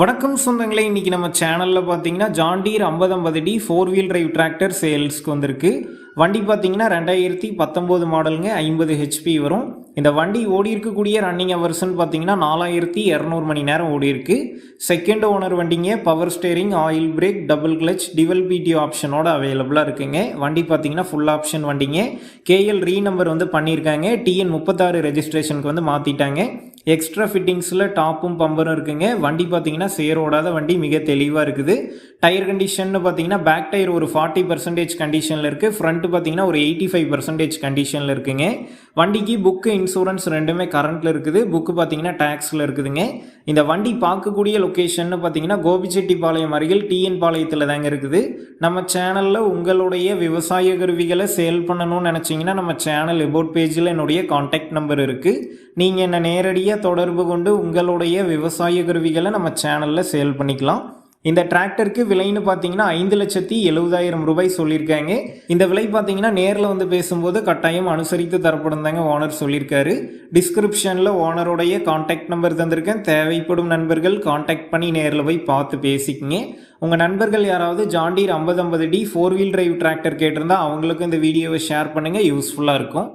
வணக்கம் சொந்தங்களே, இன்றைக்கி நம்ம சேனலில் பார்த்தீங்கன்னா John Deere 5050D 4 wheel drive tractor சேல்ஸ்க்கு வந்திருக்கு. வண்டி பார்த்தீங்கன்னா 2019 மாடலுங்க, 50 ஹெச்பி வரும். இந்த வண்டி ஓடி இருக்கக்கூடிய ரன்னிங் ஹவர்ஸ்ன்னு பார்த்தீங்கன்னா 4200 மணி நேரம் ஓடி இருக்கு. செகண்ட் ஓனர் வண்டிங்க, power steering, oil break, double clutch, டிவல் பிடி ஆப்ஷனோட அவைலபிளாக இருக்குங்க. வண்டி பார்த்தீங்கன்னா ஃபுல் ஆப்ஷன் வண்டிங்க. கேஎல் ரீ நம்பர் வந்து பண்ணியிருக்காங்க. டிஎன் 36 ரெஜிஸ்ட்ரேஷனுக்கு வந்து மாற்றிட்டாங்க. எக்ஸ்ட்ரா ஃபிட்டிங்ஸில் டாப்பும் பம்பரும் இருக்குங்க. வண்டி பார்த்தீங்கன்னா சேரோடாத வண்டி, மிக தெளிவாக இருக்குது. டயர் கண்டிஷன் பார்த்தீங்கன்னா பேக் டயர் ஒரு 40% கண்டிஷனில் இருக்குது. ஃப்ரண்ட் பார்த்தீங்கன்னா ஒரு 85% கண்டிஷனில் இருக்குங்க. வண்டிக்கு புக்கு, இன்சூரன்ஸ் ரெண்டுமே கரண்ட்டில் இருக்குது. புக்கு பார்த்தீங்கன்னா டேக்ஸில் இருக்குதுங்க. இந்த வண்டி பார்க்கக்கூடிய லொக்கேஷன் பார்த்தீங்கன்னா கோபிச்செட்டிப்பாளையம் அருகில் டிஎன் பாளையத்தில் தாங்க இருக்குது. நம்ம சேனலில் உங்களுடைய விவசாய கருவிகளை சேல் பண்ணணும்னு நினச்சிங்கன்னா நம்ம சேனல் எபோட் பேஜில் என்னுடைய கான்டாக்ட் நம்பர் இருக்குது. நீங்கள் என்ன நேரடியாக தொடர்பு கொண்டு உங்களுடைய விவசாய கருவிகளை நம்ம சேனலில் சேல் பண்ணிக்கலாம். இந்த டிராக்டருக்கு விலைன்னு பார்த்தீங்கன்னா 5,70,000 ரூபாய் சொல்லியிருக்காங்க. இந்த விலை பார்த்தீங்கன்னா நேரில் வந்து பேசும்போது கட்டாயம் அனுசரித்து தரப்படும் தாங்க ஓனர் சொல்லியிருக்காரு. டிஸ்கிரிப்ஷனில் ஓனருடைய கான்டாக்ட் நம்பர் தந்திருக்கேன். தேவைப்படும் நண்பர்கள் கான்டாக்ட் பண்ணி நேரில் போய் பார்த்து பேசிக்கிங்க. உங்கள் நண்பர்கள் யாராவது John Deere 5050D 4 wheel drive tractor கேட்டிருந்தா அவங்களுக்கும் இந்த வீடியோவை ஷேர் பண்ணுங்கள், யூஸ்ஃபுல்லாக இருக்கும்.